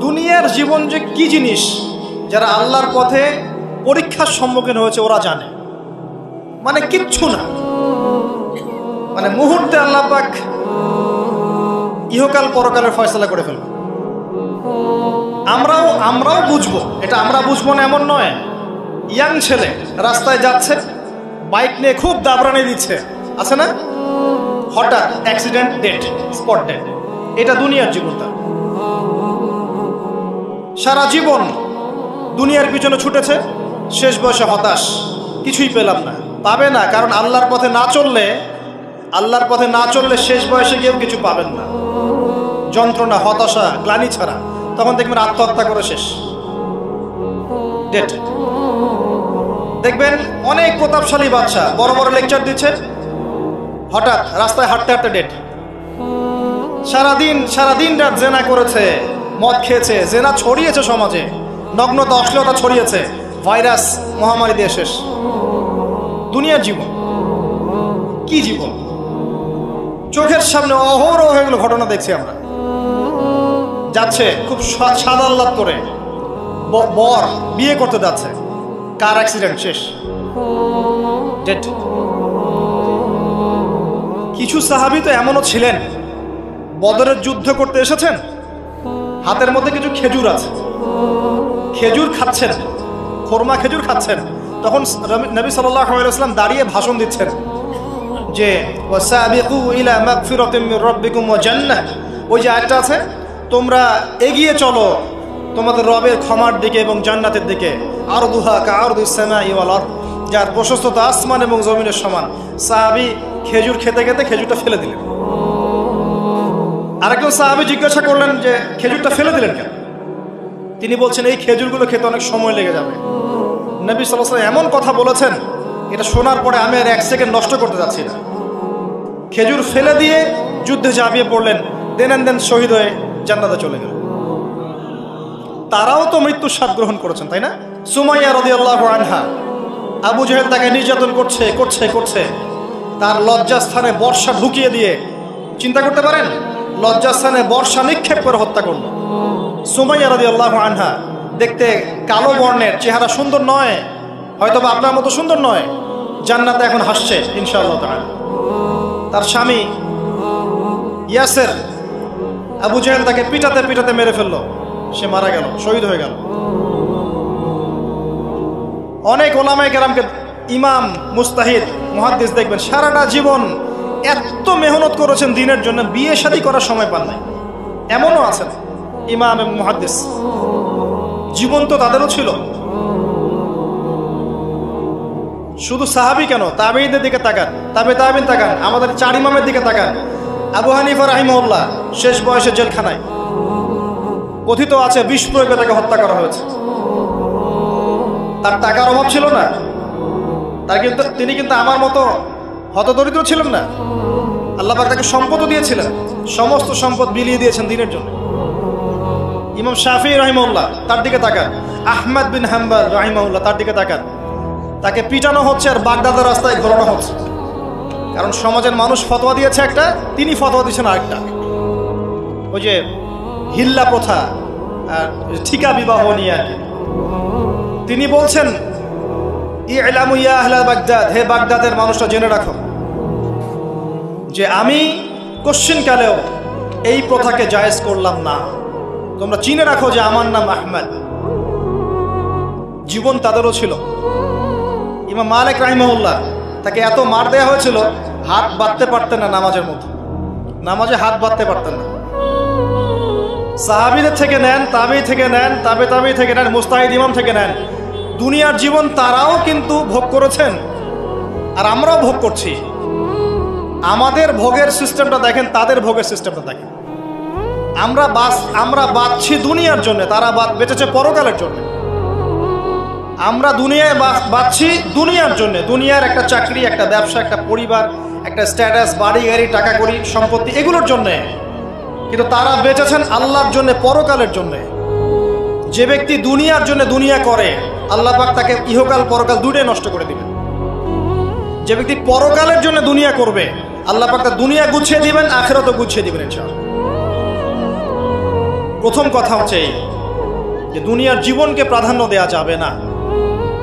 দুনিয়ার জীবন যে কি জিনিস যারা আল্লাহর পথে পরীক্ষার সম্মুখীন হয়েছে ওরা জানে। মানে কিচ্ছু না, মানে মুহূর্তে আল্লাহ পাক ইহকাল পরকালের ফয়সালা করে ফেলবে। আমরাও বুঝবো, এটা আমরা বুঝবো না এমন নয়। ইয়াং ছেলে রাস্তায় যাচ্ছে, বাইক নিয়ে খুব দাবরানি দিচ্ছে, আছে না, হঠাৎ অ্যাক্সিডেন্ট, ডেড, স্পট ডেড। এটা দুনিয়ার জীবনটা। সারা জীবন দুনিয়ার পিছনে ছুটেছে, শেষ বয়সে হতাশ, কিছুই পেলাম না। পাবে না, কারণ আল্লাহর পথে না চললে শেষ বয়সে গিয়েও কিছু পাবেন না। যন্ত্রণা, হতাশা, গ্লানি ছাড়া। তখন দেখবেন আত্মহত্যা করে শেষ, ডেড। দেখবেন অনেক প্রতাপশালী বাচ্চা বড় বড় লেকচার দিচ্ছে, হঠাৎ রাস্তায় হাঁটতে হাঁটতে ডেড। সারাদিন রাত জেনা করেছে, মদ খেয়েছে, জেনা ছড়িয়েছে সমাজে, নগ্নতা, অশ্লীলতা ছড়িয়েছে, ভাইরাস, মহামারী দিয়ে শেষ। দুনিয়ার জীবন কি জীবন! চোখের সামনে অহরহ এগুলো ঘটনা দেখছি আমরা। যাচ্ছে খুব সাদা আহ্লাদ করে, বর বিয়ে করতে যাচ্ছে, কার অ্যাক্সিডেন্ট, শেষ, ডেড। কিছু সাহাবী তো এমনও ছিলেন, বদরের যুদ্ধ করতে এসেছেন, হাতের মধ্যে কিছু খেজুর আছে, খেজুর খাচ্ছেন, খোরমা খেজুর খাচ্ছেন। তখন নবী সাল্লাল্লাহু আলাইহি ওয়াসাল্লাম দাঁড়িয়ে ভাষণ দিচ্ছেন যে ওয়াসাবিকু ইলা মাগফিরাতিম মির রাব্বিকুম ওয়া জান্নাহ। ওই যে আয়াতটা আছে, তোমরা এগিয়ে চলো তোমাদের রবের ক্ষমার দিকে এবং জান্নাতের দিকে। আরদুহা কাআরদিস সামাই ওয়াল আরদ, যার প্রশস্ততা আসমান এবং জমিনের সমান। সাহাবী খেজুর খেতে খেতে খেজুরটা ফেলে দিলেন। আরেকজন সাহাবী জিজ্ঞাসা করলেন যে খেজুরটা ফেলে দিলেন কেন? তিনি বলছেন এই খেজুরগুলো খেতে অনেক সময় লেগে যাবে। নবী সাল্লাল্লাহু আলাইহি ওয়াসাল্লাম এমন কথা বলেছেন, এটা শোনার পরে আমি আর এক সেকেন্ড নষ্ট করতে যাচ্ছি না। খেজুর ফেলে দিয়ে যুদ্ধে ঝাঁপিয়ে পড়লেন, দেন শহীদ হয়ে জান্নাতে চলে গেল। তারাও তো মৃত্যুর স্বাদ গ্রহণ করেছেন, তাই না? সুমাইয়া রাদিয়াল্লাহু আনহা, আবু জাহেল তাকে নির্যাতন করছে, তার লজ্জাস্থানে বর্ষা ঢুকিয়ে দিয়ে, চিন্তা করতে পারেন, লজ্জাস্থানে বর্ষা নিক্ষেপ করে হত্যা করল। সুমাইয়া রাদিয়াল্লাহু আনহা দেখতে কালো বর্ণের, চেহারা সুন্দর নয়, হয়তোবা আপনার মতো সুন্দর নয়, জান্নাতে এখন হাসছে ইনশাআল্লাহ তাআলা। তার স্বামী ইয়াসের, আবু জাহেল তাকে পিটাতে মেরে ফেললো, সে মারা গেল, শহীদ হয়ে গেল। অনেক ওলামায়ে কেরামকে, ইমাম, মুস্তাহিদ, মুহাদ্দিস দেখবেন সারাটা জীবন এত মেহনত করেছেন দ্বীনের জন্য, বিয়ে শাদী করার সময় পান নাই। এমনও আছেন ইমাম এবং মুহাদ্দিস, জীবন তো তাদেরও ছিল। শুধু সাহাবী কেন, তাবেঈদের দিকে তাকান, তাবেঈন তাকান, আমাদের 4 ইমামের দিকে তাকান। আবু হানিফা রাহিমাহুল্লাহ শেষ বয়সে জেলখানায়, কথিত আছে বিষ প্রয়োগে তাকে হত্যা করা হয়েছে। তার টাকার অভাব ছিল না, তিনি কিন্তু আমার মতো হতদরিদ্র ছিলেন না। আল্লাহ পাক তাকে সম্পদও দিয়েছিলেন, সমস্ত সম্পদ বিলিয়ে দিয়েছেন দ্বীনের জন্য। ইমাম শাফিঈ রাহিমাহুল্লাহ, তার দিকে তাকান। আহমদ বিন হাম্বল রাহিমাহুল্লাহ, তার দিকে তাকান। তাকে পিটানো হচ্ছে আর বাগদাদের রাস্তায় ঘোরানো হচ্ছে, কারণ সমাজের মানুষ ফতোয়া দিয়েছে একটা, তিনি ফতোয়া দিচ্ছেন আরেকটা। ওই যে হিল্লা প্রথা আর ঠিকা বিবাহ নিয়ে আর কি। তিনি বলছেন, ইলামু ইয়া আহলা বাগদাদ, হে বাগদাদের মানুষরা জেনে রাখো যে আমি কশ্চিনকালেও এই প্রথাকে জায়েজ করলাম না। তোমরা চিনে রাখো যে আমার নাম আহমদ। জীবন তাদেরও ছিল। ইমাম মালিক রাহিমাহুল্লাহ, তাকে এত মার দেওয়া হয়েছিল, হাত বাঁধতে পারতেন না নামাজের মধ্যে, নামাজে হাত বাঁধতে পারতেন না। সাহাবীদের থেকে নেন, তাবেঈ থেকে নেন, তাবেঈ থেকে নেন, মুস্তাহিদ ইমাম থেকে নেন, দুনিয়ার জীবন তারাও কিন্তু ভোগ করেছেন আর আমরাও ভোগ করছি। আমাদের ভোগের সিস্টেমটা দেখেন, তাদের ভোগের সিস্টেমটা দেখেন। আমরা বাঁচছি দুনিয়ার জন্য, তারা বেঁচেছে পরকালের জন্য। আমরা দুনিয়ায় বাঁচছি দুনিয়ার জন্য, দুনিয়ার একটা চাকরি, একটা ব্যবসা, একটা পরিবার, একটা স্ট্যাটাস, বাড়ি গাড়ি, টাকা কড়ি, সম্পত্তি, এগুলোর জন্যে। কিন্তু তারা বেঁচেছেন আল্লাহর জন্য, পরকালের জন্য। যে ব্যক্তি দুনিয়ার জন্য দুনিয়া করে, আল্লাহ পাক তাকে ইহকাল পরকাল দুটোই নষ্ট করে দিবেন। যে ব্যক্তি পরকালের জন্য দুনিয়া করবে, আল্লাহ পাক তার দুনিয়া গুছিয়ে দিবেন, আখিরাতও গুছিয়ে দিবেন ইনশাআল্লাহ। প্রথম কথা হচ্ছে এই যে দুনিয়ার জীবনকে প্রাধান্য দেওয়া যাবে না।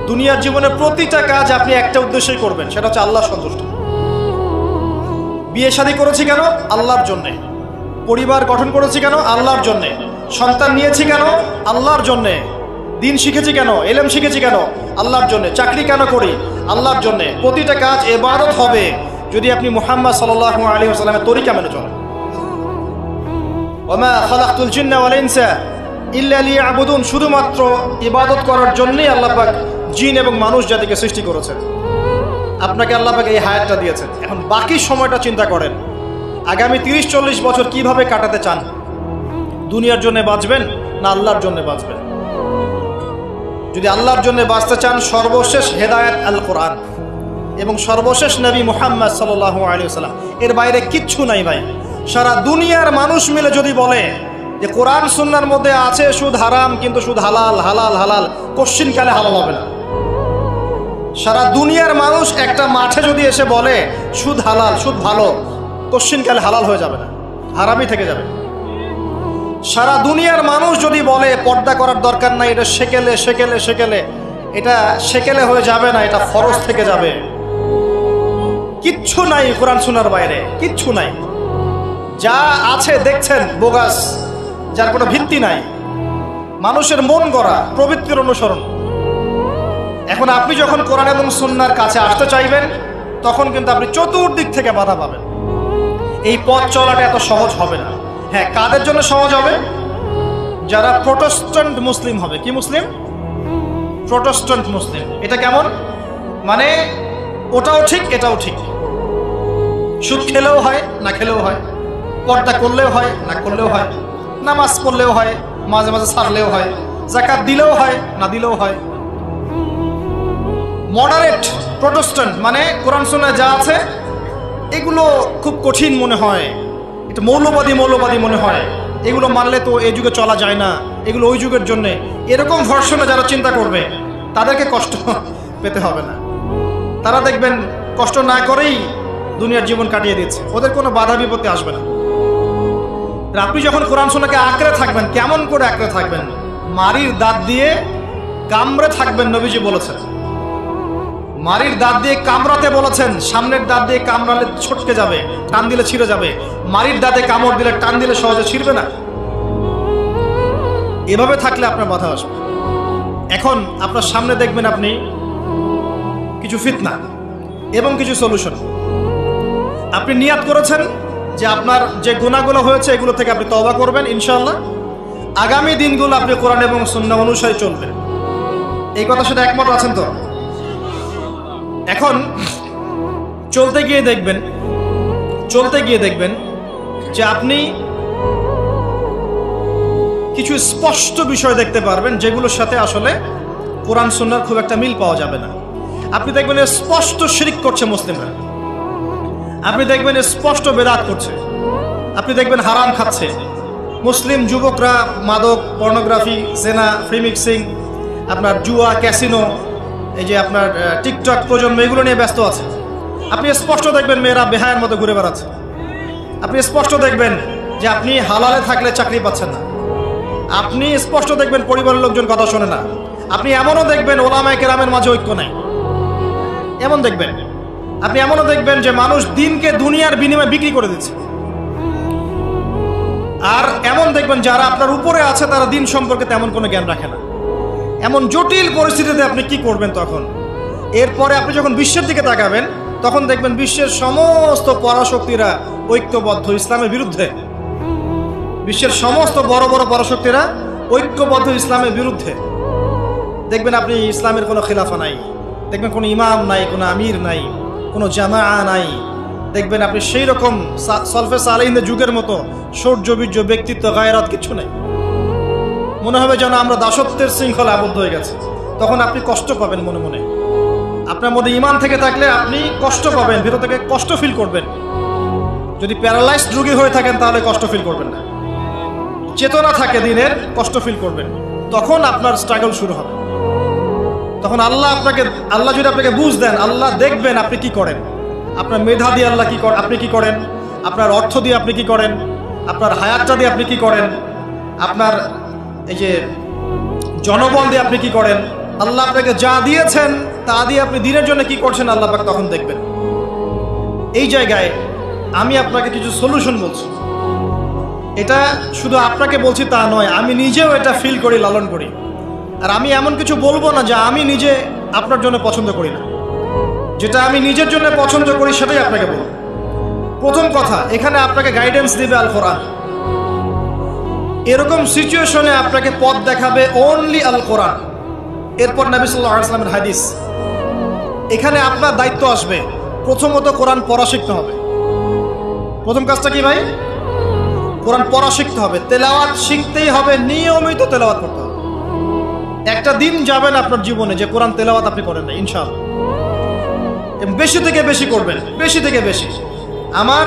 দুনিয়ার জীবনের প্রতিটা কাজ আপনি একটা উদ্দেশ্যেই করবেন, সেটা হচ্ছে আল্লাহ সন্তুষ্ট। বিয়ে শাদী করেছি কেন? আল্লাহর জন্যে। পরিবার গঠন করেছি কেন? আল্লাহর জন্যে। সন্তান নিয়েছি কেন? আল্লাহর জন্যে। দিন শিখেছি কেন? ইলম শিখেছি কেন? আল্লাহর জন্যে। চাকরি কেন করি? আল্লাহর জন্যে। প্রতিটা কাজ ইবাদত হবে যদি আপনি মুহাম্মদ সাল্লাল্লাহু আলাইহি ওয়াসাল্লামের তরিকা মেনে চলেন। ওয়া মা খালাকতুল জিন্না ওয়াল ইনসা ইল্লা লিয়াবুদুন, শুধুমাত্র ইবাদত করার জন্যই আল্লাহ পাক জিন এবং মানুষ জাতিকে সৃষ্টি করেছেন। আপনাকে আল্লাহ পাক এই হায়াতটা দিয়েছেন। এখন বাকি সময়টা চিন্তা করেন, আগামী 30-40 বছর কিভাবে কাটাতে চান? দুনিয়ার জন্য বাঁচবেন না আল্লাহর জন্য বাঁচবেন? যদি আল্লাহর জন্য বাঁচতে চান, সর্বশেষ হেদায়েত আল কোরআন এবং সর্বশেষ নবী মুহাম্মদ সাল্লাল্লাহু আলাইহি ওয়াসাল্লাম, এর বাইরে কিচ্ছু নাই ভাই। সারা দুনিয়ার মানুষ মিলে যদি বলে যে কোরআন সুন্নাহর মধ্যে আছে সুদ হারাম, কিন্তু সুদ হালাল, হালাল হালাল, কোশ্চিনকালে হালাল হবে না। সারা দুনিয়ার মানুষ একটা মাঠে যদি এসে বলে সুদ হালাল, সুদ ভালো, কোশ্চিনকালে হালাল হয়ে যাবে না, হারামই থেকে যাবে। সারা দুনিয়ার মানুষ যদি বলে পর্দা করার দরকার নাই, এটা সেকেলে সেকেলে সেকেলে, এটা সেকেলে হয়ে যাবে না, এটা ফরজ থেকে যাবে। কিচ্ছু নাই কোরআন সুন্নাহর বাইরে, কিচ্ছু নাই। যা আছে দেখছেন বোগাস, যার কোনো ভিত্তি নাই, মানুষের মন গড়া প্রবৃত্তির অনুসরণ। এখন আপনি যখন কোরআন এবং সুন্নাহর কাছে আসতে চাইবেন, তখন কিন্তু আপনি চতুর্দিক থেকে বাধা পাবেন। এই পথ চলাটা এত সহজ হবে না। হ্যাঁ, কাদের জন্য সহজ হবে? যারা প্রোটেস্ট্যান্ট মুসলিম হবে। কি মুসলিম? প্রোটেস্ট্যান্ট মুসলিম। এটা কেমন? মানে ওটাও ঠিক এটাও ঠিক, সুদ খেলেও হয় না খেলেও হয়, পর্দা করলেও হয় না করলেও হয়, নামাজ পড়লেও হয়, মাঝে মাঝে ছাড়লেও হয়, যাকাত দিলেও হয় না দিলেও হয়। মডারেট প্রোটেস্ট্যান্ট মানে কোরআন সুন্নাহয় যা আছে এগুলো খুব কঠিন মনে হয়, এটা মৌলবাদী মৌলবাদী মনে হয়, এগুলো মানলে তো এই যুগে চলা যায় না, এগুলো ওই যুগের জন্যে, এরকম ভার্সনে যারা চিন্তা করবে তাদেরকে কষ্ট পেতে হবে না। তারা দেখবেন কষ্ট না করেই দুনিয়ার জীবন কাটিয়ে দিচ্ছে, ওদের কোনো বাধা বিপত্তি আসবে না। আপনি যখন কোরআন সুন্নাহকে আঁকড়ে থাকবেন, কেমন করে আঁকড়ে থাকবেন? মারির দাঁত দিয়ে কামড়ে থাকবেন, নবীজি বলেছেন। মারির দাঁত দিয়ে কামড়াতে বলেছেন, সামনের দাঁত দিয়ে কামড়ালে ছটকে যাবে, টান দিলে ছিঁড়ে যাবে। মারির দাঁতে কামড় দিলে, টান দিলে সহজে ছিঁড়বে না। এভাবে থাকলে আপনার বাধা আসবে। এখন আপনার সামনে দেখবেন আপনি কিছু ফিতনা এবং কিছু সলিউশন। আপনি নিয়াত করেছেন যে আপনার যে গুনাহগুলো হয়েছে এগুলো থেকে আপনি তওবা করবেন ইনশাআল্লাহ। আগামী দিনগুলো আপনি কোরআন এবং সুন্নাহ অনুসারে চলবেন। এই কথার সাথে একমত আছেন তো? এখন চলতে গিয়ে দেখবেন যে আপনি কিছু স্পষ্ট বিষয় দেখতে পারবেন যেগুলোর সাথে আসলে কোরআন সুন্নাহর খুব একটা মিল পাওয়া যাবে না। আপনি দেখবেন স্পষ্ট শিরক করছে মুসলিমরা, আপনি দেখবেন স্পষ্ট বেদাত করছে, আপনি দেখবেন হারাম খাচ্ছে। মুসলিম যুবকরা মাদক, পর্নোগ্রাফি, জেনা, ফ্রি মিক্সিং, আপনার জুয়া, ক্যাসিনো, এই যে আপনার টিকটক প্রজন্ম, এগুলো নিয়ে ব্যস্ত আছে। আপনি স্পষ্ট দেখবেন মেয়েরা বেহায়ের মতো ঘুরে বেড়াচ্ছে। আপনি স্পষ্ট দেখবেন যে আপনি হালালে থাকলে চাকরি পাচ্ছেন না। আপনি স্পষ্ট দেখবেন পরিবারের লোকজন কথা শোনে না। আপনি এমনও দেখবেন ওলামায়ে কেরামের মাঝে ঐক্য নাই, এমন দেখবেন। আপনি এমনও দেখবেন যে মানুষ দিনকে দুনিয়ার বিনিময়ে বিক্রি করে দিচ্ছে। আর এমন দেখবেন যারা আপনার উপরে আছে তারা দিন সম্পর্কে তেমন কোনো জ্ঞান রাখে না। এমন জটিল পরিস্থিতিতে আপনি কি করবেন তখন? এরপরে আপনি যখন বিশ্বের দিকে তাকাবেন, তখন দেখবেন বিশ্বের সমস্ত পরাশক্তিরা ঐক্যবদ্ধ ইসলামের বিরুদ্ধে। বিশ্বের সমস্ত বড় বড় পরাশক্তিরা ঐক্যবদ্ধ ইসলামের বিরুদ্ধে। দেখবেন আপনি ইসলামের কোনো খিলাফা নাই, দেখবেন কোনো ইমাম নাই, কোনো আমির নাই, কোনো জামাআ নাই। দেখবেন আপনি সেই রকম সলফে সালেহিনদের যুগের মতো শৌর্যবীর্য, ব্যক্তিত্ব, গায়রাত কিছু নেই। মনে হবে যেন আমরা দাসত্বের শৃঙ্খলা আবদ্ধ হয়ে গেছে। তখন আপনি কষ্ট পাবেন মনে মনে। আপনার মধ্যে ঈমান থেকে থাকলে আপনি কষ্ট পাবেন, ভিতর থেকে কষ্ট ফিল করবেন। যদি প্যারালাইজড রোগী হয়ে থাকেন তাহলে কষ্ট ফিল করবেন না। চেতনা থাকে দিনের, কষ্ট ফিল করবেন। তখন আপনার স্ট্রাগল শুরু হবে। তখন আল্লাহ যদি আপনাকে বুঝ দেন, আল্লাহ দেখবেন আপনি কি করেন। আপনার মেধা দিয়ে আল্লাহ আপনি কি করেন, আপনার অর্থ দিয়ে আপনি কি করেন, আপনার হায়াতটা দিয়ে আপনি কি করেন। আপনার এই যে জনবল দিয়ে আপনি কি করেন, আল্লাহ আপনাকে যা দিয়েছেন তা দিয়ে আপনি দিনের জন্য কি করছেন, আল্লাহ পাক তখন দেখবেন। এই জায়গায় আমি আপনাকে কিছু সলিউশন বলছি। এটা শুধু আপনাকে বলছি তা নয়, আমি নিজেও এটা ফিল করি, লালন করি। আর আমি এমন কিছু বলবো না যা আমি নিজে আপনার জন্য পছন্দ করি না। যেটা আমি নিজের জন্য পছন্দ করি সেটাই আপনাকে বলবো। প্রথম কথা, এখানে আপনাকে গাইডেন্স দিবে আল কোরআন। এরকম সিচুয়েশনে আপনাকে পথ দেখাবে অনলি আল কোরআন। এরপর নবী সাল্লাল্লাহু আলাইহি ওয়াসাল্লামের হাদিস। এখানে আপনার দায়িত্ব আসবে প্রথমত কোরআন পড়া শিখতে হবে। প্রথম কাজটা কি ভাই? কোরআন পড়া শিখতে হবে, তেলাওয়াত শিখতেই হবে, নিয়মিত তেলাওয়াত করতে হবে। একটা দিন যাবেন আপনার জীবনে যে কোরআন তেলাওয়াত আপনি করেন না, ইনশাআল্লাহ। বেশি থেকে বেশি করবেন, বেশি থেকে বেশি। আমার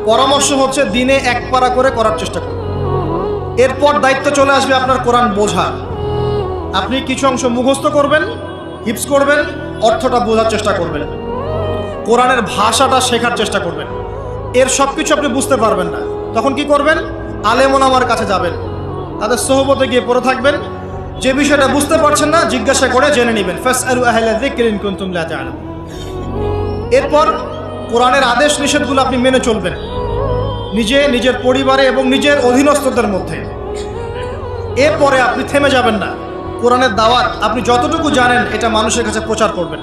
পরামর্শ হচ্ছে দিনে এক পারা করে করার চেষ্টা করুন। এরপর দায়িত্ব চলে আসবে আপনার কোরআন বোঝা। আপনি কিছু অংশ মুখস্থ করবেন, হিফজ করবেন, অর্থটা বোঝার চেষ্টা করবেন, কোরআনের ভাষাটা শেখার চেষ্টা করবেন। এর সব কিছু আপনি বুঝতে পারবেন না, তখন কি করবেন? আলেম ওলামার কাছে যাবেন, তাদের সোহবতে গিয়ে পড়ে থাকবেন। যে বিষয়টা বুঝতে পারছেন না জিজ্ঞাসা করে জেনে নেবেন। ফাসআলু আহলা যিকরি ইন কুনতুম লা তা'লামুন। এরপর কোরআনের আদেশ নিষেধগুলো আপনি মেনে চলবেন, নিজে, নিজের পরিবারে এবং নিজের অধীনস্থদের মধ্যে। এরপরে আপনি থেমে যাবেন না। কোরআনের দাওয়াত আপনি যতটুকু জানেন এটা মানুষের কাছে প্রচার করবেন।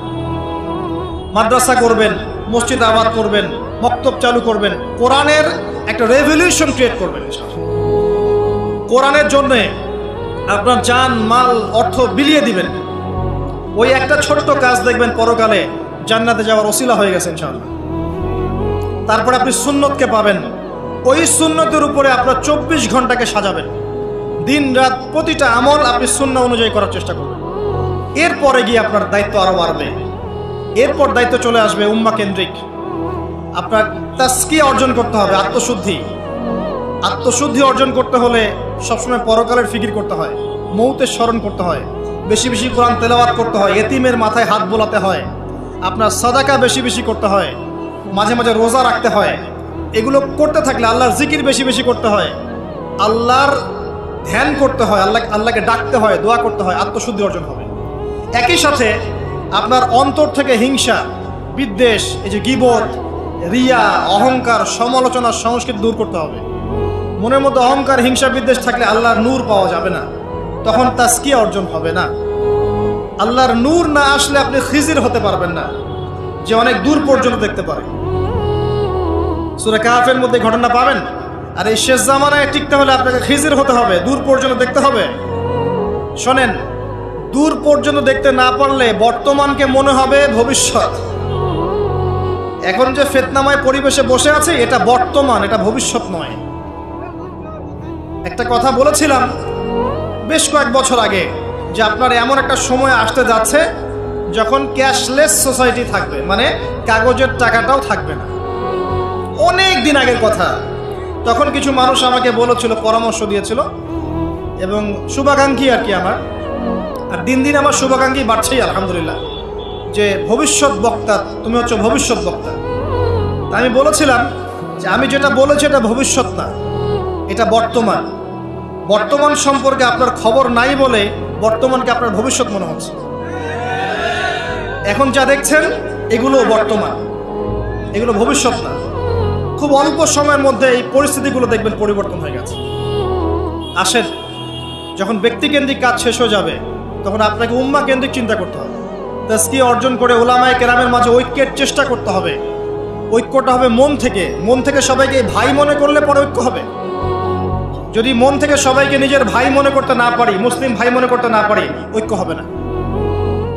মাদ্রাসা করবেন, মসজিদ আবাদ করবেন, মক্তব চালু করবেন, কোরআনের একটা রেভলিউশন ক্রিয়েট করবেন। কোরআনের জন্য আপনার জান মাল অর্থ বিলিয়ে দিবেন। ওই একটা ছোট্ট কাজ দেখবেন পরকালে জান্নাতে যাওয়ার ওসিলা হয়ে গেছে ইনশাআল্লাহ। তারপর আপনি সুন্নতকে পাবেন। ওই সুন্নতের উপরে আপনার 24 ঘন্টাকে সাজাবেন। দিন রাত প্রতিটা আমল আপনি সুন্নাহ অনুযায়ী করার চেষ্টা করবেন। এরপরে গিয়ে আপনার দায়িত্ব আরো বাড়বে। এরপর দায়িত্ব চলে আসবে উম্মাহ কেন্দ্রিক। আপনার তাজকিয়া অর্জন করতে হবে, আত্মশুদ্ধি। আত্মশুদ্ধি অর্জন করতে হলে সবসময় পরকালের ফিকির করতে হয়, মৌতের স্মরণ করতে হয়, বেশি বেশি কোরআন তেলাওয়াত করতে হয়, এতিমের মাথায় হাত বোলাতে হয়, আপনার সাদাকা বেশি বেশি করতে হয়, মাঝে মাঝে রোজা রাখতে হয়। এগুলো করতে থাকলে আল্লাহর জিকির বেশি বেশি করতে হয়, আল্লাহর ধ্যান করতে হয়, আল্লাহকে ডাকতে হয়, দোয়া করতে হয়, আত্মশুদ্ধি অর্জন হবে। একই সাথে আপনার অন্তর থেকে হিংসা, বিদ্বেষ, এই যে গীবত, রিয়া, অহংকার, সমালোচনার সংস্কৃতি দূর করতে হবে। মনের মধ্যে অহংকার, হিংসা, বিদ্বেষ থাকলে আল্লাহর নূর পাওয়া যাবে না, তখন তাজকিয়া অর্জন হবে না। আল্লাহর নূর না আসলে আপনি খিজির হতে পারবেন না, যে অনেক দূর পর্যন্ত দেখতে পারে। সূরা কাহফের মধ্যে ঘটনা পাবেন। আর এই শেষ জামানায় টিকতে হলে আপনাকে খিজির হতে হবে, দূর পর্যন্ত দেখতে হবে। শোনেন, দূর পর্যন্ত দেখতে না পারলে বর্তমানকে মনে হবে ভবিষ্যৎ। এখন যে ফিতনাময় পরিবেশে বসে আছে এটা বর্তমান, এটা ভবিষ্যৎ নয়। একটা কথা বলেছিলাম বেশ কয়েক বছর আগে যে আপনার এমন একটা সময় আসতে যাচ্ছে যখন ক্যাশলেস সোসাইটি থাকবে, মানে কাগজের টাকাটাও থাকবে না। অনেক দিন আগের কথা। তখন কিছু মানুষ আমাকে বলেছিল, পরামর্শ দিয়েছিল এবং শুভাকাঙ্ক্ষী আর কি আমার। আর দিন দিন আমার শুভাকাঙ্ক্ষী বাড়ছেই আলহামদুলিল্লাহ, যে ভবিষ্যৎ বক্তা, তুমি হচ্ছে ভবিষ্যৎ বক্তা। তা আমি বলেছিলাম যে আমি যেটা বলেছি এটা ভবিষ্যৎ না, এটা বর্তমান। বর্তমান সম্পর্কে আপনার খবর নাই বলে বর্তমানকে আপনার ভবিষ্যৎ মনে হচ্ছে। এখন যা দেখছেন এগুলো বর্তমান, এগুলো ভবিষ্যৎ না। খুব অল্প সময়ের মধ্যে এই পরিস্থিতিগুলো দেখবেন পরিবর্তন হয়ে গেছে। আসেন, যখন ব্যক্তিকেন্দ্রিক কাজ শেষ হয়ে যাবে তখন আপনাকে উম্মাহ কেন্দ্রিক চিন্তা করতে হবে। তাজকিয়া অর্জন করে উলামায়ে কেরামের মাঝে ঐক্যের চেষ্টা করতে হবে। ঐক্যটা হবে মন থেকে। মন থেকে সবাইকে ভাই মনে করলে পরে ঐক্য হবে। যদি মন থেকে সবাইকে নিজের ভাই মনে করতে না পারি, মুসলিম ভাই মনে করতে না পারি, ঐক্য হবে না।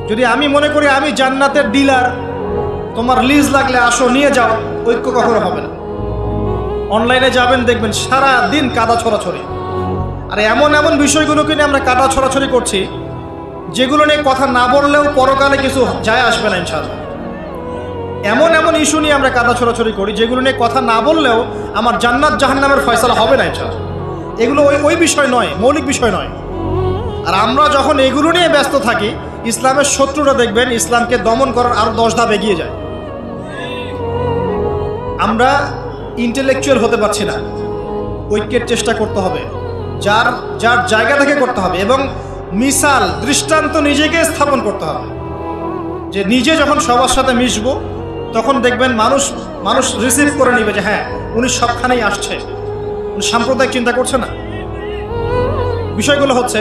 যদি আমি মনে করি আমি জান্নাতের ডিলার, তোমার লিজ লাগলে আসো নিয়ে যাও, ঐক্য কখনো হবে না। অনলাইনে যাবেন দেখবেন সারা দিন কাদা ছড়াছড়ি। আর এমন এমন বিষয়গুলোকে নিয়ে আমরা কাদা ছড়াছড়ি করছি যেগুলো নিয়ে কথা না বললেও পরকালে কিছু যায় আসবে না ইনশাআল্লাহ। এমন এমন ইস্যু নিয়ে আমরা কাদা ছড়াছড়ি করি যেগুলো নিয়ে কথা না বললেও আমার জান্নাত জাহান্নামের ফয়সালা হবে না ইনশাআল্লাহ। এগুলো ওই বিষয় নয়, মৌলিক বিষয় নয়। আর আমরা যখন এগুলো নিয়ে ব্যস্ত থাকি, ইসলামের শত্রুরা দেখবেন ইসলামকে দমন করার আরো 10 ধাপ এগিয়ে যায়। আমরা ইন্টেলেকচুয়াল হতে পারছি না। ঐক্যের চেষ্টা করতে হবে, যার যার জায়গা থেকে করতে হবে, এবং মিসাল দৃষ্টান্ত নিজেকে স্থাপন করতে হবে, যে নিজে যখন সবার সাথে মিশবো তখন দেখবেন মানুষ রিসিভ করে নিবে যে হ্যাঁ উনি সবখানেই আসছে, উনি সাম্প্রদায়িক চিন্তা করছে না। বিষয়গুলো হচ্ছে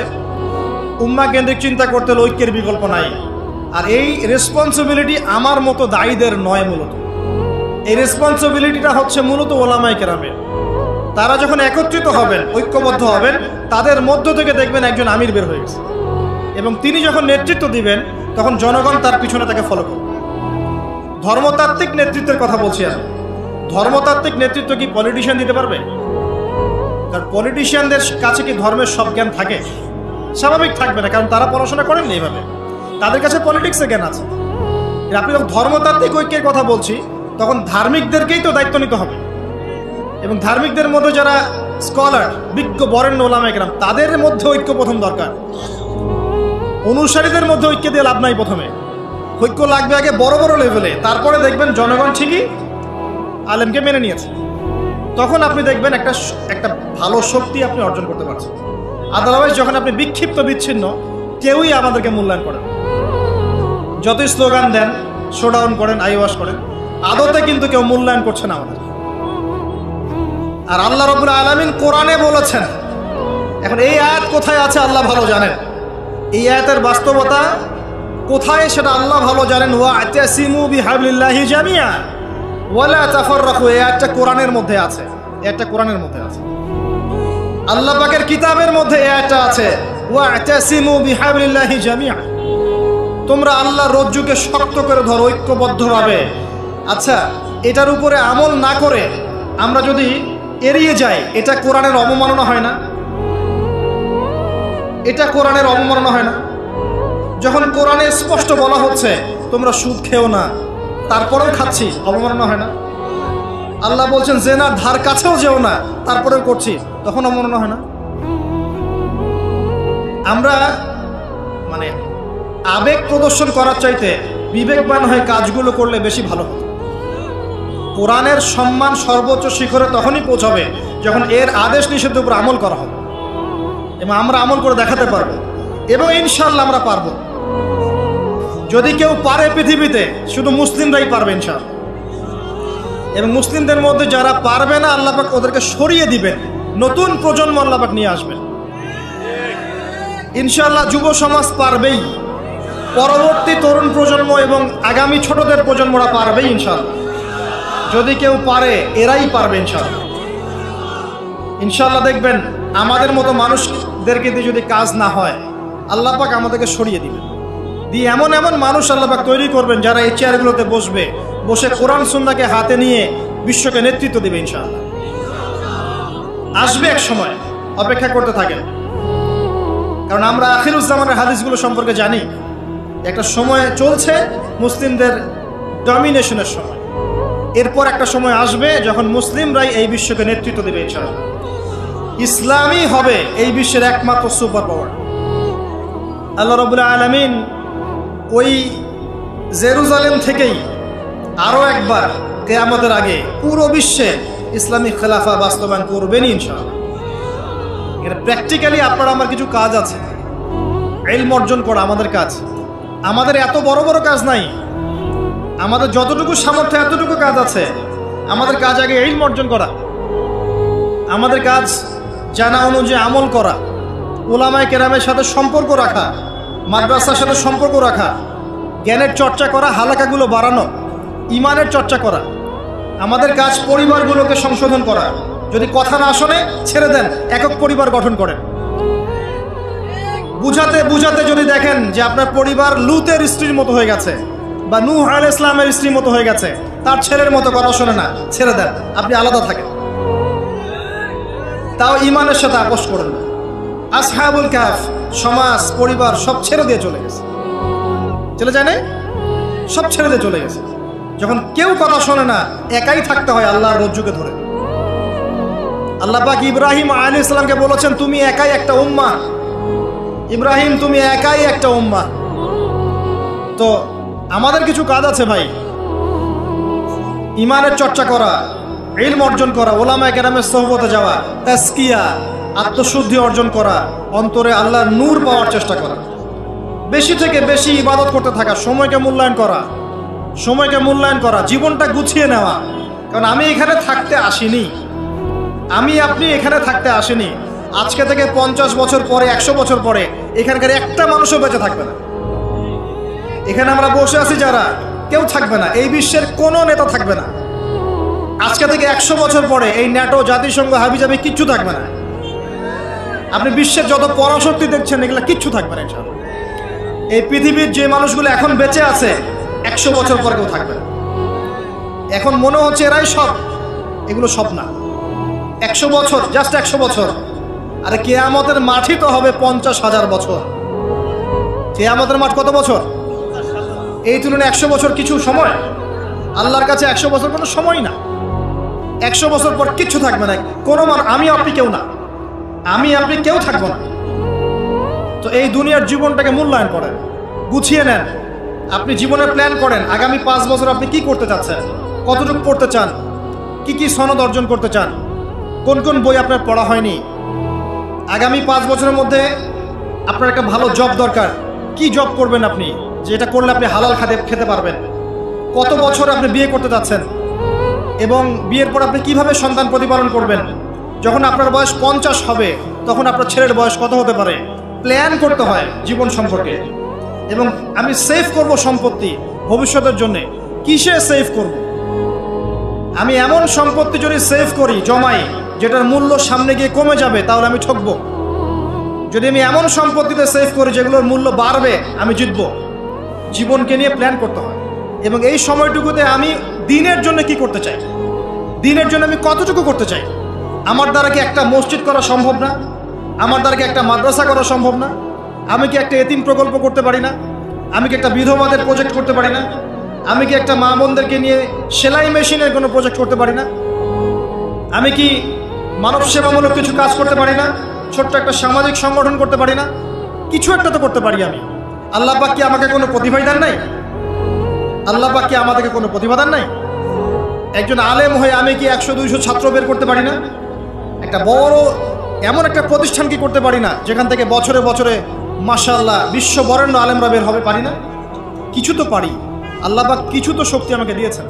উম্মাহ কেন্দ্রিক চিন্তা করতে হলে ঐক্যের বিকল্প নাই। আর এই রেসপন্সিবিলিটি আমার মতো দায়ীদের নয়, মূলত এই রেসপন্সিবিলিটিটা হচ্ছে মূলত ওলামায়ে কেরামের। তারা যখন একত্রিত হবেন, ঐক্যবদ্ধ হবেন, তাদের মধ্য থেকে দেখবেন একজন আমির বের হয়ে গেছে, এবং তিনি যখন নেতৃত্ব দিবেন তখন জনগণ তার পিছনে তাকে ফলো করবে। ধর্মতাত্ত্বিক নেতৃত্বের কথা বলছি আমি। ধর্মতাত্ত্বিক নেতৃত্ব কি পলিটিশিয়ান দিতে পারবে? কারণ পলিটিশিয়ানদের কাছে কি ধর্মের সব জ্ঞান থাকে? স্বাভাবিক থাকবে না, কারণ তারা পড়াশোনা করেননি এইভাবে, তাদের কাছে পলিটিক্সের জ্ঞান আছে। আপনি যখন ধর্মতাত্ত্বিক ঐক্যের কথা বলছি তখন ধার্মিকদেরকেই তো দায়িত্ব নিতে হবে, এবং ধার্মিকদের মধ্যে যারা স্কলার, বিজ্ঞ বরেণ্য ওলামায়ে কেরাম, তাদের মধ্যে ঐক্য প্রথম দরকার। অনুসারীদের মধ্যে ঐক্য দিয়ে লাভ নাই। প্রথমে ঐক্য লাগবে আগে বড় বড় লেভেলে, তারপরে দেখবেন জনগণ ঠিকই আলেমকে মেনে নিয়েছে, তখন আপনি দেখবেন একটা ভালো শক্তি আপনি অর্জন করতে পারছেন। আদারওয়াইজ যখন আপনি বিক্ষিপ্ত বিচ্ছিন্ন, কেউই আমাদেরকে মূল্যায়ন করেন, যতই স্লোগান দেন, শোডাউন করেন, আইওয়াশ করেন, আদতে কিন্তু কেউ মূল্যায়ন করছে না আমাদের। আর আল্লাহ রাব্বুল আলামিন কোরআনে বলেছেন, এখন এই আয়াত কোথায় আছে আল্লাহ ভালো জানেন, এই আয়াতের বাস্তবতা কোথায় সেটা আল্লাহ ভালো জানেন। ওয়া'তাসিমু বিহাবলিল্লাহি জামিআ ওয়ালা তাফাররাকু, এই আয়াতটা কোরআনের মধ্যে আছে, এটা কোরআনের মধ্যে আছে, আল্লাহ পাকের কিতাবের মধ্যে এই আয়াতটা আছে, ওয়া'তাসিমু বিহাবলিল্লাহি জামিআ, তোমরা আল্লাহর রজ্জুকে শক্ত করে ধরো ঐক্যবদ্ধভাবে। আচ্ছা, এটার উপরে আমল না করে আমরা যদি এড়িয়ে যাই, এটা কোরআনের অবমাননা হয় না? এটা কোরআনের অবমাননা হয় না? যখন কোরআনে স্পষ্ট বলা হচ্ছে তোমরা সুদ খেও না, তারপরেও খাচ্ছি, অবমাননা হয় না? আল্লাহ বলছেন জেনার ধার কাছেও যেও না, তারপরেও করছি, তখন অবমাননা হয় না? আমরা মানে আবেগ প্রদর্শন করার চাইতে বিবেকবান হয়ে কাজগুলো করলে বেশি ভালো হতো। কোরআনের সম্মান সর্বোচ্চ শিখরে তখনই পৌঁছাবে যখন এর আদেশ নিষেধের উপর আমল করা হবে, এবং আমরা আমল করে দেখাতে পারবো, এবং ইনশাআল্লাহ আমরা পারবো। যদি কেউ পারে পৃথিবীতে, শুধু মুসলিমরাই পারবে ইনশাআল্লাহ। এবং মুসলিমদের মধ্যে যারা পারবে না, আল্লাহ পাক ওদেরকে সরিয়ে দিবেন, নতুন প্রজন্ম আল্লাহ পাক নিয়ে আসবেন ইনশাআল্লাহ। যুব সমাজ পারবেই, পরবর্তী তরুণ প্রজন্ম এবং আগামী ছোটদের প্রজন্মরা পারবেই ইনশাআল্লাহ। যদি কেউ পারে, এরাই পারবে ইনশাআল্লাহ। ইনশাআল্লাহ দেখবেন আমাদের মতো মানুষদেরকে দিয়ে যদি কাজ না হয়, আল্লাহ পাক আমাদেরকে সরিয়ে দিবেন, দিয়ে এমন এমন মানুষ আল্লাহ পাক তৈরি করবেন যারা এই চেয়ারগুলোতে বসে কোরআন সুন্নাহকে হাতে নিয়ে বিশ্বকে নেতৃত্ব দেবে ইনশাআল্লাহ। আসবে এক সময়, অপেক্ষা করতে থাকেন, কারণ আমরা আখিরুজ্জামানের হাদিসগুলো সম্পর্কে জানি। একটা সময় চলছে মুসলিমদের ডমিনেশনের সময়, এরপর একটা সময় আসবে যখন মুসলিমরাই এই বিশ্বকে নেতৃত্ব দেবে ইনশাআল্লাহ। ইসলামই হবে এই বিশ্বের একমাত্র সুপার পাওয়ার। আল্লাহ রাব্বুল আলামিন ওই জেরুজালেম থেকেই আরও একবার কিয়ামতের আগে পুরো বিশ্বে ইসলামিক খেলাফা বাস্তবায়ন করবেন ইনশাআল্লাহ। এর প্র্যাকটিক্যালি আপনার আমার কিছু কাজ আছে, ইলম অর্জন করা আমাদের কাজ। আমাদের এত বড় বড় কাজ নাই, আমাদের যতটুকু সামর্থ্য এতটুকু কাজ আছে। আমাদের কাজ আগে ইলম অর্জন করা, আমাদের কাজ জানা অনুযায়ী আমল করা, উলামায়ে কেরামের সাথে সম্পর্ক রাখা, মাদ্রাসার সাথে সম্পর্ক রাখা, জ্ঞানের চর্চা করা, হালাকাগুলো বাড়ানো, ইমানের চর্চা করা। আমাদের কাজ পরিবারগুলোকে সংশোধন করা। যদি কথা না শোনে ছেড়ে দেন, একক পরিবার গঠন করেন। বুঝাতে বুঝাতে যদি দেখেন যে আপনার পরিবার লুতের স্ত্রীর মতো হয়ে গেছে, বা নূহ আলাইহিস সালামের স্ত্রীর মতো হয়ে গেছে, তার ছেলের মতো কথা শোনে না, ছেড়ে দেন, আপনি আলাদা থাকেন। তাও ইমানের সাথে আপোষ করেন না। আসহাবুল কাহফ সমাজ, পরিবার সব ছেড়ে দিয়ে চলে গেছে, চলে যায় না, সব ছেড়ে দিয়ে চলে গেছে। যখন কেউ কথা শোনে না, একাই থাকতে হয় আল্লাহর রজ্জুকে ধরে। আল্লাহ পাক ইব্রাহিম আলাইহিস সালামকে বলেছেন, তুমি একাই একটা উম্মাহ, ইব্রাহিম তুমি একাই একটা উম্মাহ। তো আমাদের কিছু কাজ আছে ভাই, ইমানের চর্চা করা, ইলম অর্জন করা, ওলামায়ে কেরামের সোহবতে যাওয়া, তাজকিয়া, আত্মশুদ্ধি অর্জন করা, অন্তরে আল্লাহর নূর পাওয়ার চেষ্টা করা, বেশি থেকে বেশি ইবাদত করতে থাকা, সময়কে মূল্যায়ন করা, জীবনটা গুছিয়ে নেওয়া। কারণ আমি এখানে থাকতে আসিনি, আপনি এখানে থাকতে আসেনি। আজকে থেকে 50 বছর পরে, 100 বছর পরে এখানকার একটা মানুষও বেঁচে থাকবে না। এখানে আমরা বসে আছি যারা, কেউ থাকবে না, এই বিশ্বের কোনো নেতা থাকবে না। আজকে থেকে 100 বছর পরে এই ন্যাটো, জাতিসংঘ, হাবিজাবি কিচ্ছু থাকবে না। আপনি বিশ্বের যত পরাশক্তি দেখছেন এগুলো কিচ্ছু থাকবে না ইনশাআল্লাহ। এই পৃথিবীর যে মানুষগুলো এখন বেঁচে আছে 100 বছর পর কেউ থাকবে না। এখন মনে হচ্ছে এরাই সব, এগুলো সব না। 100 বছর, জাস্ট 100 বছর। আরে কিয়ামতের মাঠই তো হবে 50,000 বছর। কিয়ামতের মাঠ কত বছর? এই তুলনায় 100 বছর কিছু সময়? আল্লাহর কাছে 100 বছর কোনো সময় না। 100 বছর পর কিচ্ছু থাকবে না, কোনো আমি আপনি কেউ না, আপনি কেউ থাকবো না। তো এই দুনিয়ার জীবনটাকে মূল্যায়ন করেন, গুছিয়ে নেন। আপনি জীবনের প্ল্যান করেন, আগামী 5 বছর আপনি কি করতে চাচ্ছেন, কতটুকু পড়তে চান, কি সনদ অর্জন করতে চান, কোন কোন বই আপনার পড়া হয়নি। আগামী 5 বছরের মধ্যে আপনার একটা ভালো জব দরকার, কি জব করবেন আপনি, যে এটা করলে আপনি হালাল খেতে পারবেন। কত বছর আপনি বিয়ে করতে যাচ্ছেন এবং বিয়ের পর আপনি কিভাবে সন্তান প্রতিপালন করবেন। যখন আপনার বয়স 50 হবে তখন আপনার ছেলের বয়স কত হতে পারে, প্ল্যান করতে হয় জীবন সম্পর্কে। এবং আমি সেভ করব সম্পত্তি ভবিষ্যতের জন্য, কিসে সেভ করব? আমি এমন সম্পত্তি যদি সেভ করি, জমাই, যেটার মূল্য সামনে গিয়ে কমে যাবে, তাহলে আমি ঠকব। যদি আমি এমন সম্পত্তিতে সেভ করি যেগুলোর মূল্য বাড়বে, আমি জিতব। জীবনকে নিয়ে প্ল্যান করতে হয়। এবং এই সময়টুকুতে আমি দিনের জন্য কি করতে চাই, দিনের জন্য আমি কতটুকু করতে চাই। আমার দ্বারা কি একটা মসজিদ করা সম্ভব না? আমার দ্বারা কি একটা মাদ্রাসা করা সম্ভব না? আমি কি একটা এতিম প্রকল্প করতে পারি না? আমি কি একটা বিধবাদের প্রজেক্ট করতে পারি না? আমি কি একটা মা বোনদেরকে নিয়ে সেলাই মেশিনের কোনো প্রজেক্ট করতে পারি না? আমি কি মানব সেবামূলক কিছু কাজ করতে পারি না? ছোট্ট একটা সামাজিক সংগঠন করতে পারি না? কিছু একটা তো করতে পারি আমি। আল্লাহ পাক কি আমাকে কোনো প্রতিভা দেন নাই? আল্লাহ পাক কি আমাদেরকে কোনো প্রতিভা দেন নাই? একজন আলেম হয়ে আমি কি 100-200 ছাত্র বের করতে পারি না? একটা বড় এমন একটা প্রতিষ্ঠান কি করতে পারি না যেখান থেকে বছরে বছরে মাশাআল্লাহ বিশ্ব বরেণ্য আলেমরা বের হবে? পারি না? কিছু তো পারি। আল্লাহ পাক কিছু তো শক্তি আমাকে দিয়েছেন।